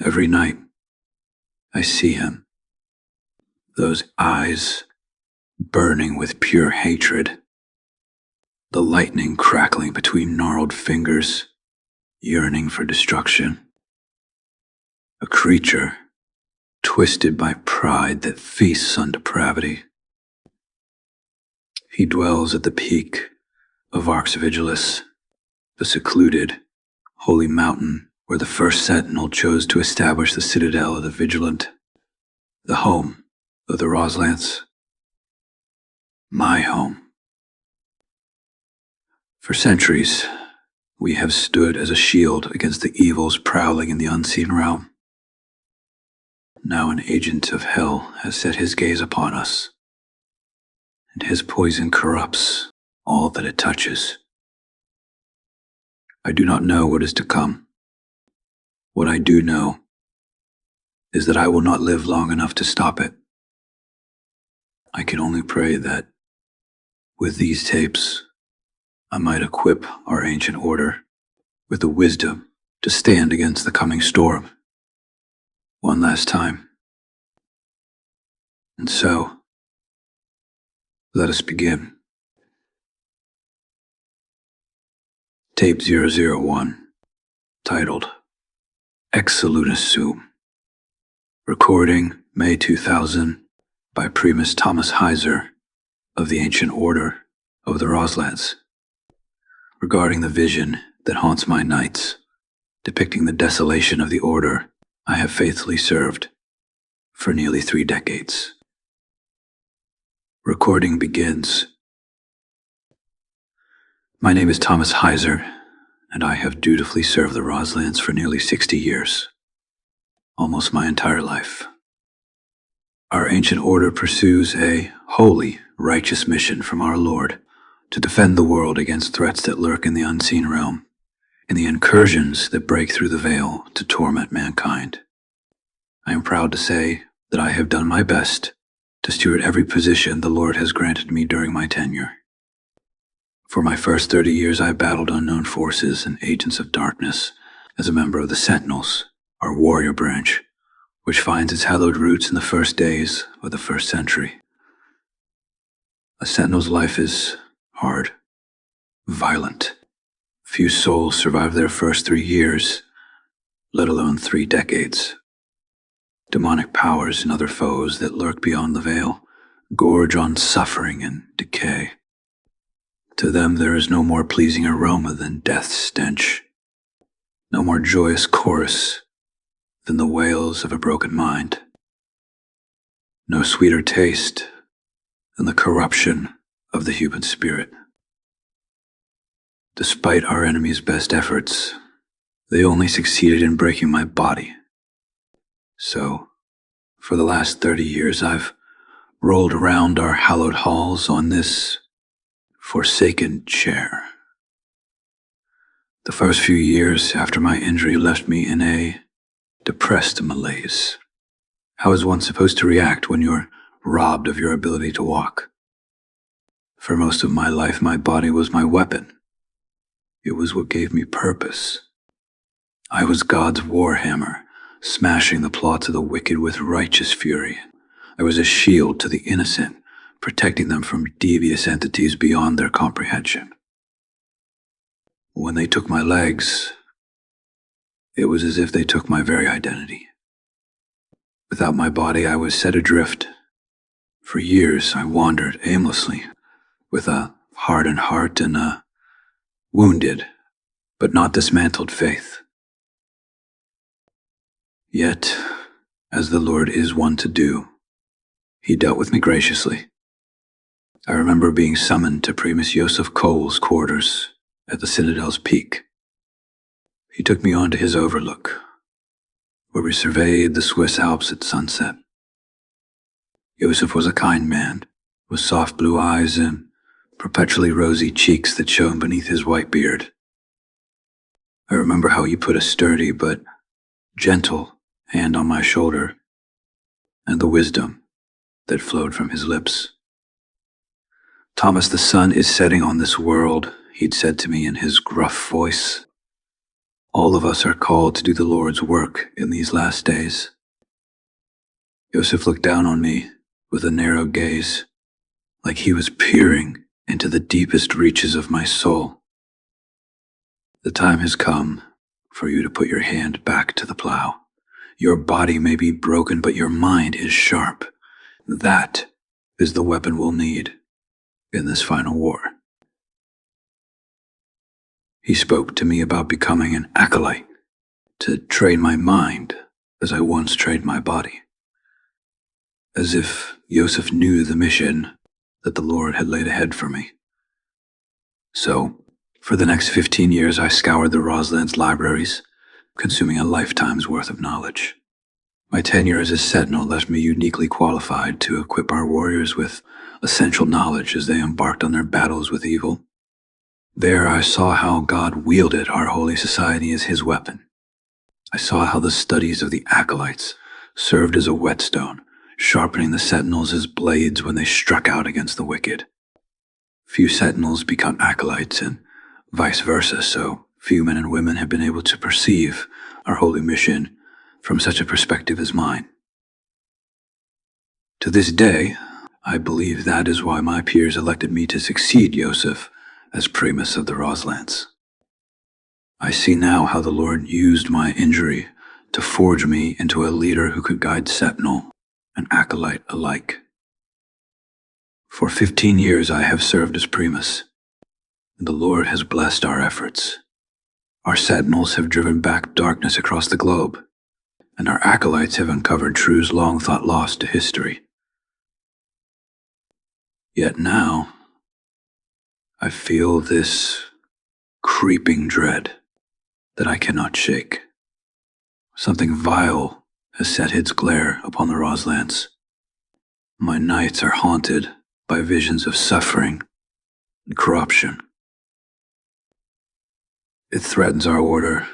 Every night, I see him, those eyes burning with pure hatred, the lightning crackling between gnarled fingers, yearning for destruction. A creature twisted by pride that feasts on depravity. He dwells at the peak of Exsolutus, the secluded, holy mountain where the first sentinel chose to establish the citadel of the vigilant, the home of the Roslance, my home. For centuries, we have stood as a shield against the evils prowling in the unseen realm. Now an agent of hell has set his gaze upon us, and his poison corrupts all that it touches. I do not know what is to come. What I do know is that I will not live long enough to stop it. I can only pray that, with these tapes, I might equip our ancient order with the wisdom to stand against the coming storm one last time. And so, let us begin. Tape 001, titled Exsolutus. Recording May 2000 by Primus Heiser of the Ancient Order of the Roslance, regarding the vision that haunts my nights, depicting the desolation of the order I have faithfully served for nearly 3 decades. Recording begins. My name is Heiser, and I have dutifully served the Roslance for nearly 60 years, almost my entire life. Our ancient order pursues a holy, righteous mission from our Lord to defend the world against threats that lurk in the unseen realm, in the incursions that break through the veil to torment mankind. I am proud to say that I have done my best to steward every position the Lord has granted me during my tenure. For my first 30 years, I battled unknown forces and agents of darkness as a member of the Sentinels, our warrior branch, which finds its hallowed roots in the first days of the first century. A Sentinel's life is hard, violent. Few souls survive their first 3 years, let alone 3 decades. Demonic powers and other foes that lurk beyond the veil gorge on suffering and decay. To them there is no more pleasing aroma than death's stench, no more joyous chorus than the wails of a broken mind, no sweeter taste than the corruption of the human spirit. Despite our enemy's best efforts, they only succeeded in breaking my body. So, for the last 30 years, I've rolled around our hallowed halls on this forsaken chair. The first few years after my injury left me in a depressed malaise. How is one supposed to react when you're robbed of your ability to walk? For most of my life, my body was my weapon. It was what gave me purpose. I was God's warhammer, smashing the plots of the wicked with righteous fury. I was a shield to the innocent, protecting them from devious entities beyond their comprehension. When they took my legs, it was as if they took my very identity. Without my body, I was set adrift. For years, I wandered aimlessly, with a hardened heart and a wounded, but not dismantled faith. Yet, as the Lord is one to do, He dealt with me graciously. I remember being summoned to Primus Cole's quarters at the Citadel's peak. He took me on to his overlook, where we surveyed the Swiss Alps at sunset. Joseph was a kind man, with soft blue eyes and perpetually rosy cheeks that shone beneath his white beard. I remember how he put a sturdy but gentle hand on my shoulder, and the wisdom that flowed from his lips. "Thomas, the sun is setting on this world," he'd said to me in his gruff voice. All of us are called to do the Lord's work in these last days. Joseph looked down on me with a narrow gaze, like he was peering into the deepest reaches of my soul. The time has come for you to put your hand back to the plow. Your body may be broken, but your mind is sharp. That is the weapon we'll need in this final war. He spoke to me about becoming an acolyte, to train my mind as I once trained my body. As if Joseph knew the mission that the Lord had laid ahead for me. So, for the next 15 years, I scoured the Roslance libraries, consuming a lifetime's worth of knowledge. My tenure as a sentinel left me uniquely qualified to equip our warriors with essential knowledge as they embarked on their battles with evil. There I saw how God wielded our holy society as his weapon. I saw how the studies of the acolytes served as a whetstone, sharpening the sentinels as blades when they struck out against the wicked. Few sentinels become acolytes, and vice versa, so few men and women have been able to perceive our holy mission from such a perspective as mine. To this day, I believe that is why my peers elected me to succeed Joseph as Primus of the Roslance. I see now how the Lord used my injury to forge me into a leader who could guide sentinel and acolyte alike. For 15 years I have served as Primus, and the Lord has blessed our efforts. Our sentinels have driven back darkness across the globe, and our acolytes have uncovered truths long thought lost to history. Yet now, I feel this creeping dread that I cannot shake. Something vile has set its glare upon the Roslance. My nights are haunted by visions of suffering and corruption. It threatens our order,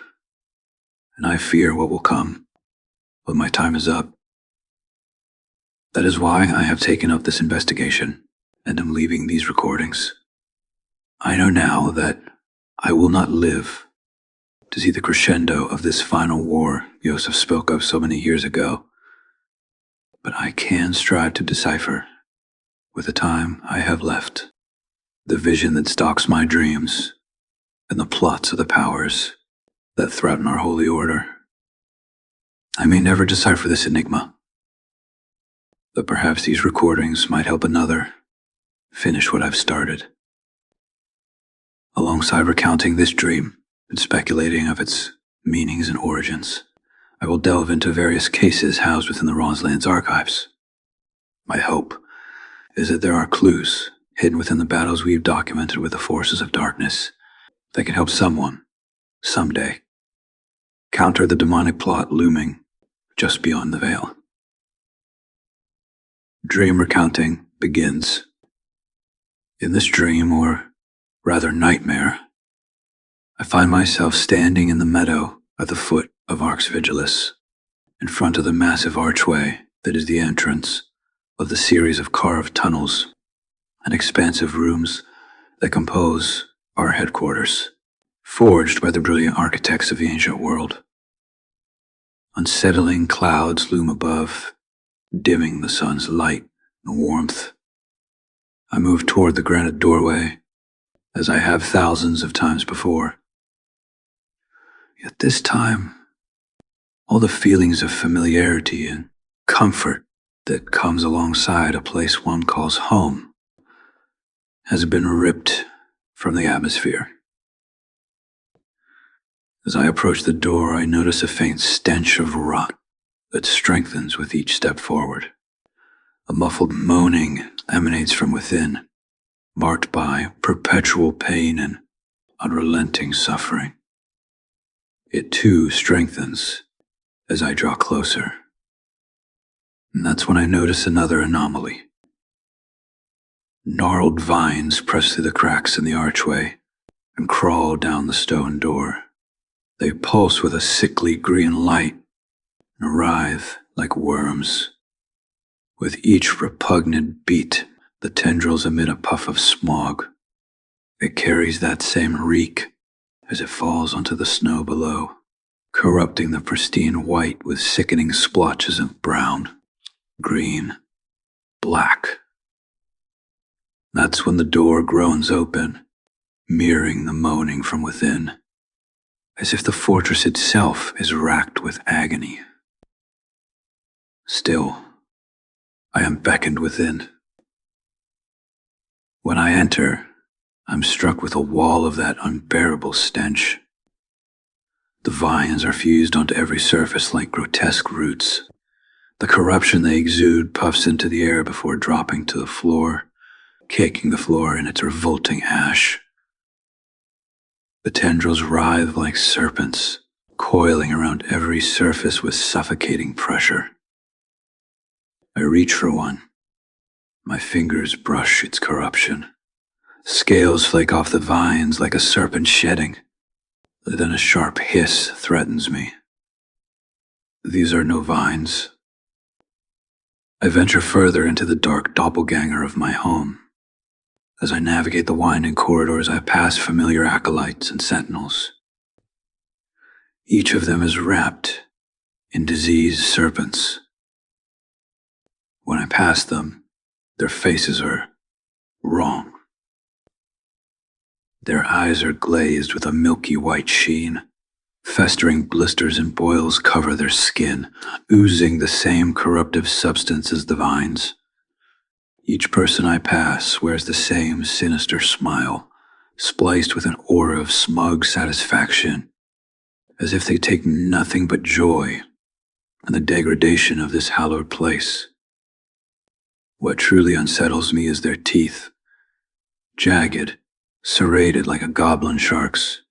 and I fear what will come when my time is up. That is why I have taken up this investigation and am leaving these recordings. I know now that I will not live to see the crescendo of this final war Joseph spoke of so many years ago, but I can strive to decipher, with the time I have left, the vision that stalks my dreams and the plots of the powers that threaten our holy order. I may never decipher this enigma, but perhaps these recordings might help another finish what I've started. Alongside recounting this dream and speculating of its meanings and origins, I will delve into various cases housed within the Roslance archives. My hope is that there are clues hidden within the battles we've documented with the forces of darkness that can help someone, someday, counter the demonic plot looming just beyond the veil. Dream recounting begins. In this dream, or rather nightmare, I find myself standing in the meadow at the foot of Archangel, in front of the massive archway that is the entrance of the series of carved tunnels and expansive rooms that compose our headquarters, forged by the brilliant architects of the ancient world. Unsettling clouds loom above, dimming the sun's light and warmth. I move toward the granite doorway, as I have thousands of times before. Yet this time, all the feelings of familiarity and comfort that comes alongside a place one calls home has been ripped from the atmosphere. As I approach the door, I notice a faint stench of rot that strengthens with each step forward. A muffled moaning emanates from within, marked by perpetual pain and unrelenting suffering. It too strengthens as I draw closer. And that's when I notice another anomaly. Gnarled vines press through the cracks in the archway and crawl down the stone door. They pulse with a sickly green light and writhe like worms. With each repugnant beat, the tendrils emit a puff of smog. It carries that same reek as it falls onto the snow below, corrupting the pristine white with sickening splotches of brown, green, black. That's when the door groans open, mirroring the moaning from within, as if the fortress itself is racked with agony. Still, I am beckoned within. When I enter, I'm struck with a wall of that unbearable stench. The vines are fused onto every surface like grotesque roots. The corruption they exude puffs into the air before dropping to the floor, caking the floor in its revolting ash. The tendrils writhe like serpents, coiling around every surface with suffocating pressure. I reach for one. My fingers brush its corruption. Scales flake off the vines like a serpent shedding. Then a sharp hiss threatens me. These are no vines. I venture further into the dark doppelganger of my home. As I navigate the winding corridors, I pass familiar acolytes and sentinels. Each of them is wrapped in diseased serpents. When I pass them, their faces are wrong. Their eyes are glazed with a milky white sheen. Festering blisters and boils cover their skin, oozing the same corruptive substance as the vines. Each person I pass wears the same sinister smile, spliced with an aura of smug satisfaction, as if they take nothing but joy in the degradation of this hallowed place. What truly unsettles me is their teeth, jagged, serrated like a goblin shark's.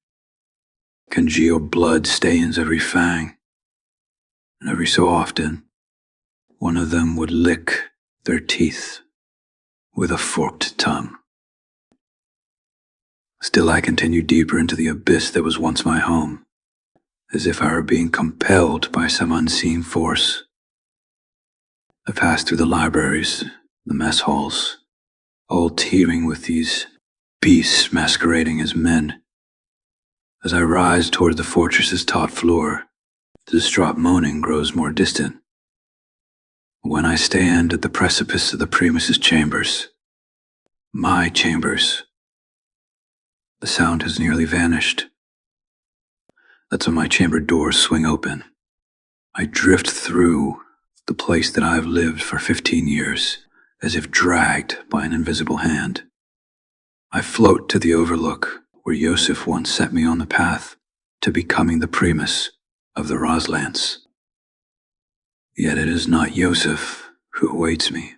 Congealed blood stains every fang, and every so often, one of them would lick their teeth with a forked tongue. Still, I continue deeper into the abyss that was once my home, as if I were being compelled by some unseen force. I pass through the libraries, the mess halls, all teeming with these beasts masquerading as men. As I rise toward the fortress's top floor, the distraught moaning grows more distant. When I stand at the precipice of the Primus's chambers, my chambers, the sound has nearly vanished. That's when my chamber doors swing open. I drift through the place that I've lived for 15 years, as if dragged by an invisible hand. I float to the overlook where Yosef once set me on the path to becoming the Primus of the Roslance. Yet it is not Yosef who awaits me.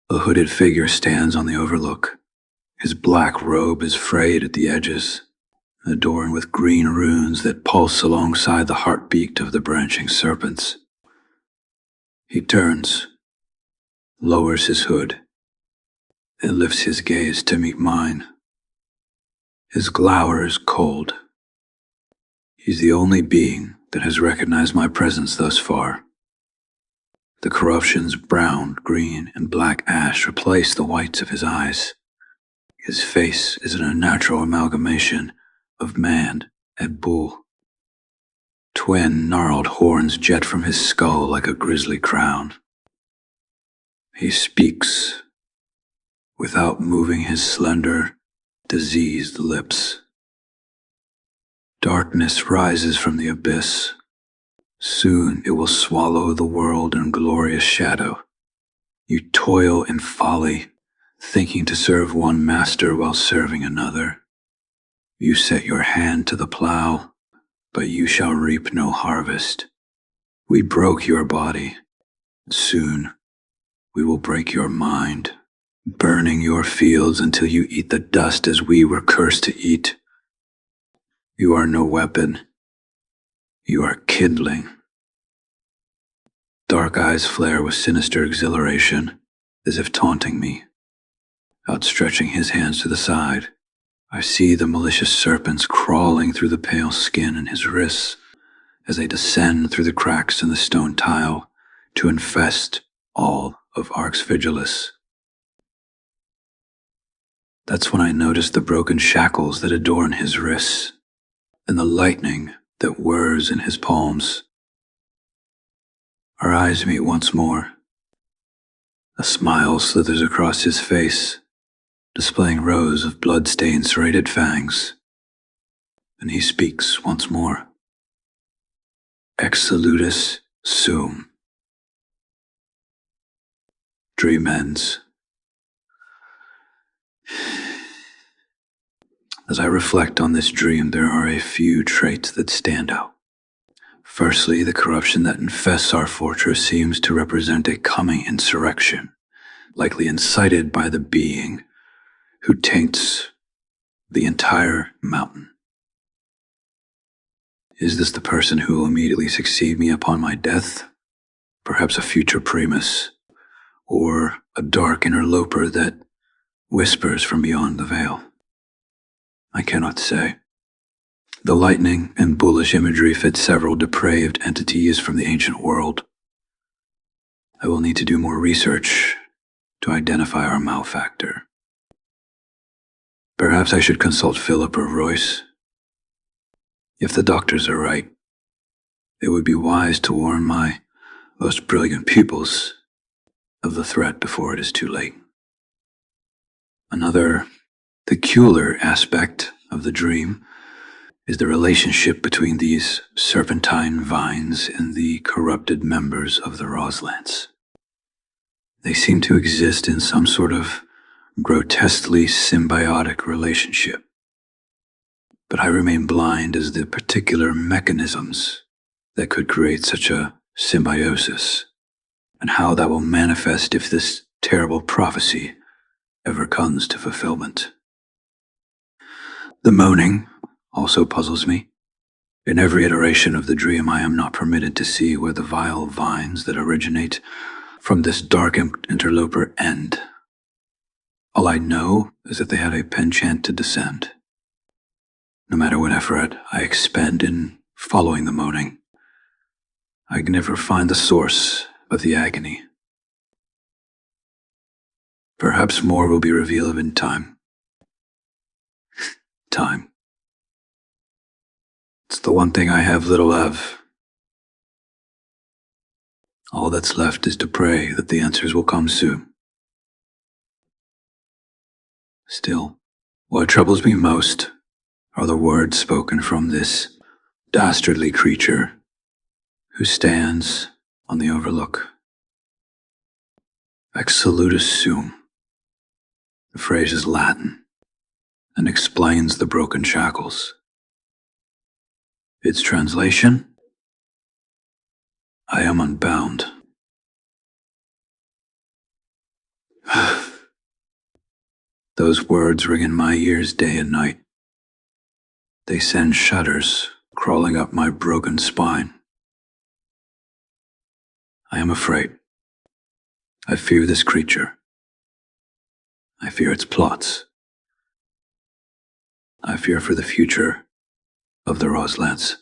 A hooded figure stands on the overlook. His black robe is frayed at the edges, adorned with green runes that pulse alongside the heartbeat of the branching serpents. He turns, lowers his hood, and lifts his gaze to meet mine. His glower is cold. He's the only being that has recognized my presence thus far. The corruption's brown, green, and black ash replace the whites of his eyes. His face is an unnatural amalgamation of man and bull. Twin gnarled horns jet from his skull like a grisly crown. He speaks without moving his slender, diseased lips. Darkness rises from the abyss. Soon it will swallow the world in glorious shadow. You toil in folly, thinking to serve one master while serving another. You set your hand to the plow, but you shall reap no harvest. We broke your body. Soon we will break your mind, burning your fields until you eat the dust as we were cursed to eat. You are no weapon. You are kindling. Dark eyes flare with sinister exhilaration, as if taunting me. Outstretching his hands to the side, I see the malicious serpents crawling through the pale skin in his wrists as they descend through the cracks in the stone tile to infest all of Archangel. That's when I noticed the broken shackles that adorn his wrists, and the lightning that whirs in his palms. Our eyes meet once more. A smile slithers across his face, displaying rows of blood-stained serrated fangs. And he speaks once more. Exsolutus sum. Dream ends. As I reflect on this dream, there are a few traits that stand out. Firstly, the corruption that infests our fortress seems to represent a coming insurrection, likely incited by the being who taints the entire mountain. Is this the person who will immediately succeed me upon my death? Perhaps a future Primus, or a dark interloper that whispers from beyond the veil? I cannot say. The lightning and bullish imagery fit several depraved entities from the ancient world. I will need to do more research to identify our malefactor. Perhaps I should consult Philip or Royce. If the doctors are right, it would be wise to warn my most brilliant pupils of the threat before it is too late. Another peculiar aspect of the dream is the relationship between these serpentine vines and the corrupted members of the Roslance. They seem to exist in some sort of grotesquely symbiotic relationship, but I remain blind as the particular mechanisms that could create such a symbiosis, and how that will manifest if this terrible prophecy ever comes to fulfillment. The moaning also puzzles me. In every iteration of the dream, I am not permitted to see where the vile vines that originate from this dark interloper end. All I know is that they had a penchant to descend. No matter what effort I expend in following the moaning, I can never find the source of the agony. Perhaps more will be revealed in time. Time. It's the one thing I have little of. All that's left is to pray that the answers will come soon. Still, what troubles me most are the words spoken from this dastardly creature who stands on the overlook. Exsolutus sum. The phrase is Latin and explains the broken shackles. Its translation: I am unbound. Those words ring in my ears day and night. They send shudders crawling up my broken spine. I am afraid. I fear this creature. I fear its plots. I fear for the future of the Roslance.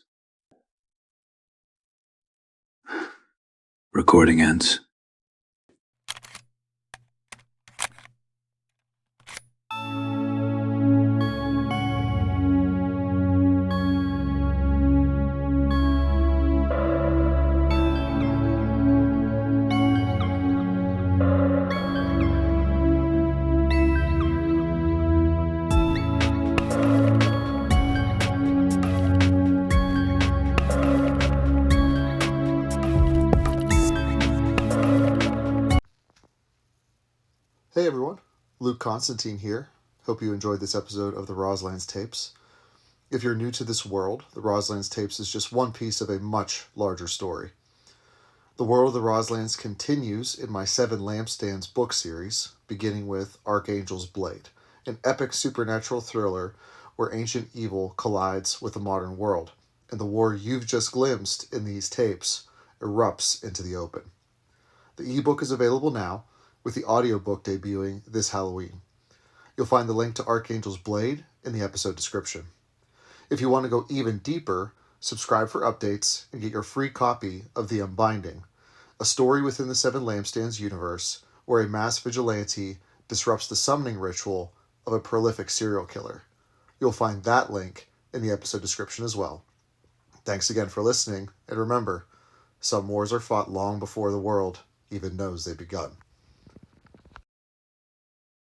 Recording ends. Hey everyone, Luke Constantine here. Hope you enjoyed this episode of the Roslance Tapes. If you're new to this world, the Roslance Tapes is just one piece of a much larger story. The world of the Roslance continues in my Seven Lampstands book series, beginning with Archangel's Blade, an epic supernatural thriller where ancient evil collides with the modern world, and the war you've just glimpsed in these tapes erupts into the open. The ebook is available now, with the audiobook debuting this Halloween. You'll find the link to Archangel's Blade in the episode description. If you want to go even deeper, subscribe for updates and get your free copy of The Unbinding, a story within the Seven Lampstands universe where a mass vigilante disrupts the summoning ritual of a prolific serial killer. You'll find that link in the episode description as well. Thanks again for listening, and remember, some wars are fought long before the world even knows they've begun.